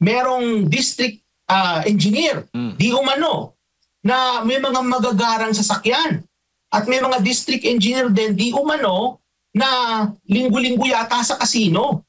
merong district engineer, di umano, na may mga magagarang sasakyan. At may mga district engineer din, di umano, na linggo-linggo yata sa casino.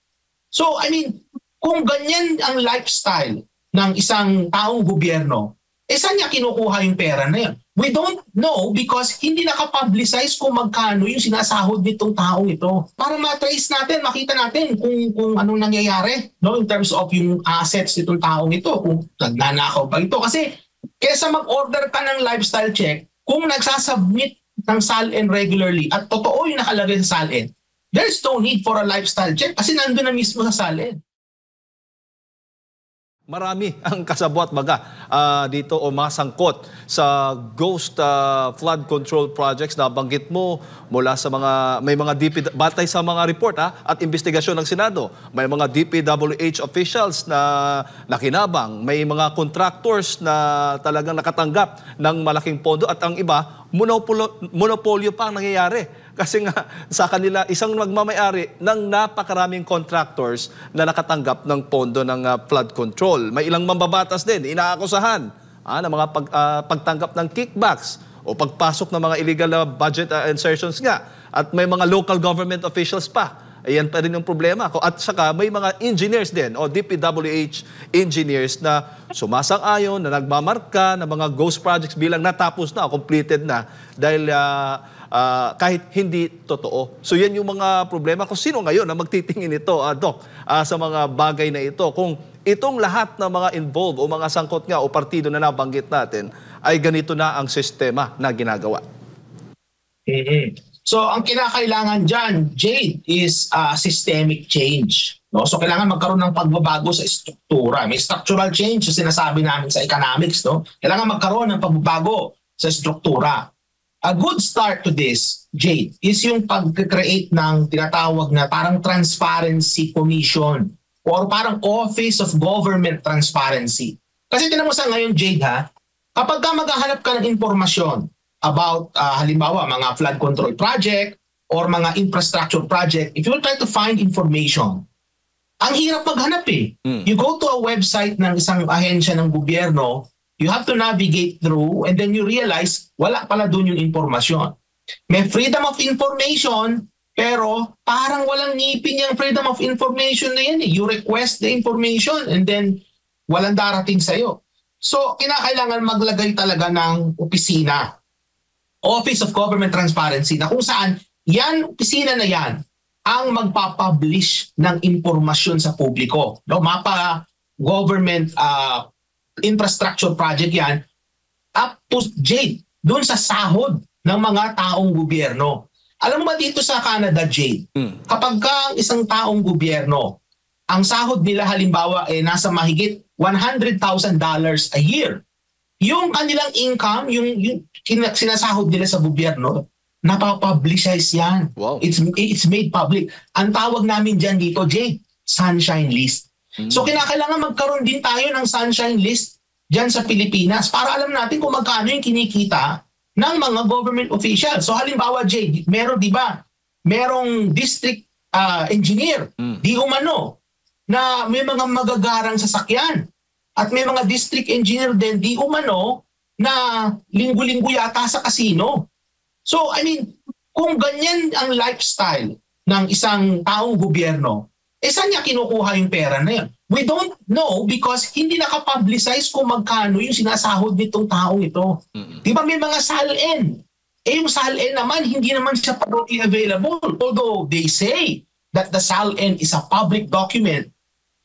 So, I mean, kung ganyan ang lifestyle ng isang taong gobyerno, saan niya kinukuha yung pera na yun? We don't know because hindi nakapublicize kung magkano yung sinasahod nitong taong ito. Para matrace natin, makita natin kung anong nangyayari, no, in terms of yung assets nitong taong ito, kung nagnanakaw ba ito. Kasi kesa mag-order ka ng lifestyle check, kung nagsasubmit ng SALN regularly at totoo yung nakalagay sa SALN, there's no need for a lifestyle check kasi nandun na mismo sa SALN. Marami ang kasabwat baga dito o masangkot sa ghost flood control projects na banggit mo mula sa may mga batay sa mga report at investigasyon ng Senado. May mga DPWH officials na nakinabang, may mga contractors na talagang nakatanggap ng malaking pondo at ang iba monopolyo pa ang nangyayari. Kasi nga sa kanila, isang magmamayari ng napakaraming contractors na nakatanggap ng pondo ng flood control. May ilang mambabatas din, inaakusahan ng mga pagtanggap ng kickbacks o pagpasok ng mga illegal budget insertions nga. At may mga local government officials pa. Ayan pa rin yung problema. At saka may mga engineers din o DPWH engineers na sumasang-ayon, na nagmamarka ng mga ghost projects bilang natapos na o completed na dahil kahit hindi totoo. So yan yung mga problema. Kung sino ngayon na magtitingin ito, Doc, sa mga bagay na ito, kung itong lahat ng mga involved o mga sangkot nga o partido na nabanggit natin ay ganito na ang sistema na ginagawa. So ang kinakailangan dyan, Jade, is systemic change. No? So kailangan magkaroon ng pagbabago sa struktura. May structural change na sinasabi namin sa economics. No? Kailangan magkaroon ng pagbabago sa struktura. A good start to this, Jade, is yung pag-create ng tinatawag na parang Transparency Commission or parang Office of Government Transparency. Kasi tinan mo sa ngayon, Jade, kapag ka maghahanap ka ng informasyon about halimbawa mga flood control project or mga infrastructure project, if you will try to find information, ang hirap maghanap eh. You go to a website ng isang ahensya ng gobyerno, you have to navigate through and then you realize wala pala dun yung informasyon. May freedom of information pero parang walang ngipin yung freedom of information na yan eh. You request the information and then walang darating sa'yo. So kinakailangan maglagay talaga ng opisina, Office of Government Transparency, na kung saan yan, opisina na yan ang magpapublish ng impormasyon sa publiko. No? Mapa government infrastructure project yan, up to Jade, doon sa sahod ng mga taong gobyerno. Alam mo ba dito sa Canada, Jade, kapag ka isang taong gobyerno, ang sahod nila halimbawa nasa mahigit $100,000 a year, yung kanilang income, yung sinasahod nila sa gobyerno, napapublicize yan. Wow. It's made public. Ang tawag namin dyan dito, Jade, Sunshine List. So kinakailangan magkaroon din tayo ng sunshine list dyan sa Pilipinas para alam natin kung magkano yung kinikita ng mga government officials. So halimbawa, Jay, meron, di ba, merong district engineer, di umano, na may mga magagarang sasakyan. At may mga district engineer din, di umano, na linggo-linggo yata sa casino. So, I mean, kung ganyan ang lifestyle ng isang taong gobyerno, saan niya kinukuha yung pera na yun? We don't know because hindi nakapublicize kung magkano yung sinasahod nitong taong ito. Di ba may mga SALN? Yung SALN naman, hindi naman siya publicly available. Although they say that the SALN is a public document,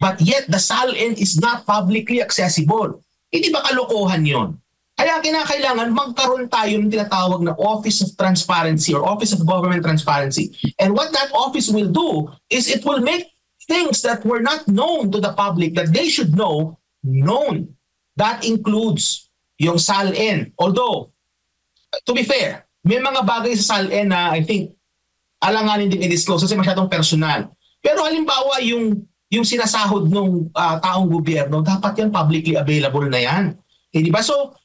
but yet the SALN is not publicly accessible. Hindi ba kalokohan yun? Kaya kinakailangan magkaroon tayo ng tinatawag na Office of Transparency or Office of Government Transparency. And what that office will do is it will make things that were not known to the public that they should know, known. That includes yung SALN. Although, to be fair, may mga bagay sa SALN na I think alanganin din i-disclose kasi masyadong personal. Pero halimbawa yung sinasahod ng taong gobyerno, dapat yan publicly available na yan. Eh, di ba? So,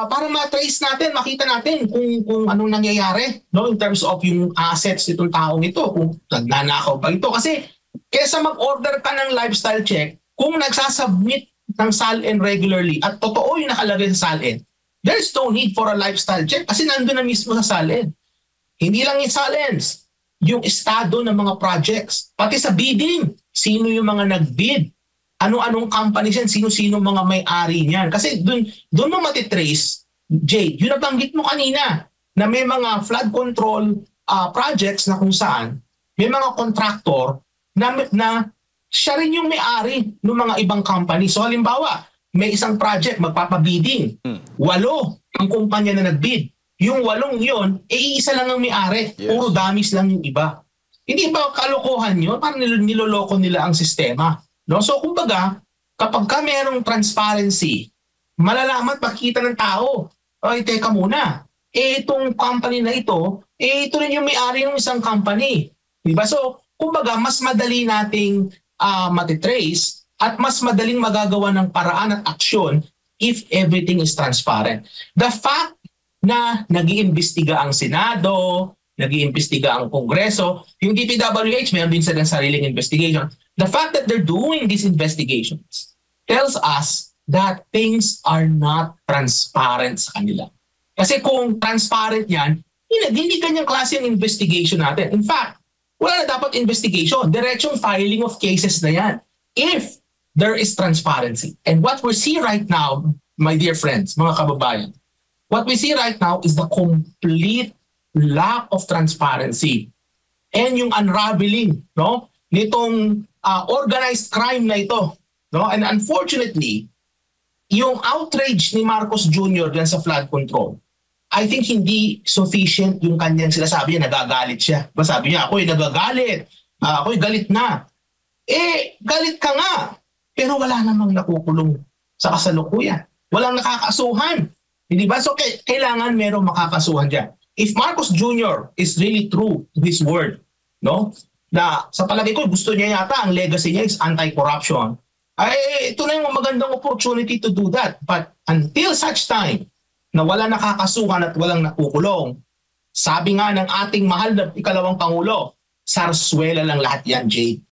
para ma-trace natin, makita natin kung anong nangyayari, no, in terms of yung assets nitong taong ito, kung nagnanakaw ba ito. Kasi kesa mag-order ka ng lifestyle check, kung nagsasubmit ng SALN regularly at totoo yung nakalagay sa SALN, there's no need for a lifestyle check kasi nandun na mismo sa SALN. Hindi lang yung SALNs, yung estado ng mga projects, pati sa bidding, sino yung mga nag-bid, ano-anong companies yan, sino-sino mga may-ari niyan. Kasi doon mo matitrace, Jay, yun nabanggit mo kanina, na may mga flood control projects na kung saan may mga contractor na siya rin yung may-ari ng mga ibang company. So halimbawa, may isang project magpapabidding. 8 ang kumpanya na nag-bid. Yung 8 yun, iisa lang ang may-ari. Yes. Puro damis lang yung iba. Hindi ba kalokohan yun? Parang niloloko nila ang sistema. No? So kumbaga, kapag ka merong transparency, malalaman, pakita ng tao, ay teka muna, itong company na ito, ito rin yung may-ari ng isang company. Diba? So kumbaga, mas madali nating matitrace at mas madaling magagawa ng paraan at aksyon if everything is transparent. The fact na nag-iimbestiga ang Senado, nag-iimbestiga ang Kongreso, yung DPWH, mayroon din silang sariling investigation. The fact that they're doing these investigations tells us that things are not transparent sa kanila. Kasi kung transparent yan, hindi kanyang klase yung investigation natin. In fact, wala na dapat investigation. Diretsong filing of cases na yan. If there is transparency. And what we see right now, my dear friends, mga kababayan, what we see right now is the complete lack of transparency and yung unraveling, no, nitong organized crime na ito. No? And unfortunately, yung outrage ni Marcos Jr. dyan sa flood control, I think hindi sufficient yung kanyang sinasabi niya, nagagalit siya. Sabi niya, ako'y nagagalit, ako'y galit na. Galit ka nga, pero wala namang nakukulong sa kasalukuyan. Walang nakakasuhan. Hindi ba? So kailangan merong makakasuhan dyan. If Marcos Jr. is really true to his word, no, na sa palagay ko gusto niya yata, ang legacy niya is anti-corruption, ay ito na yung magandang opportunity to do that. But until such time na wala nakakasuhan at walang nakukulong, sabi nga ng ating mahal na ikalawang Pangulo, sarswela lang lahat yan, Jay.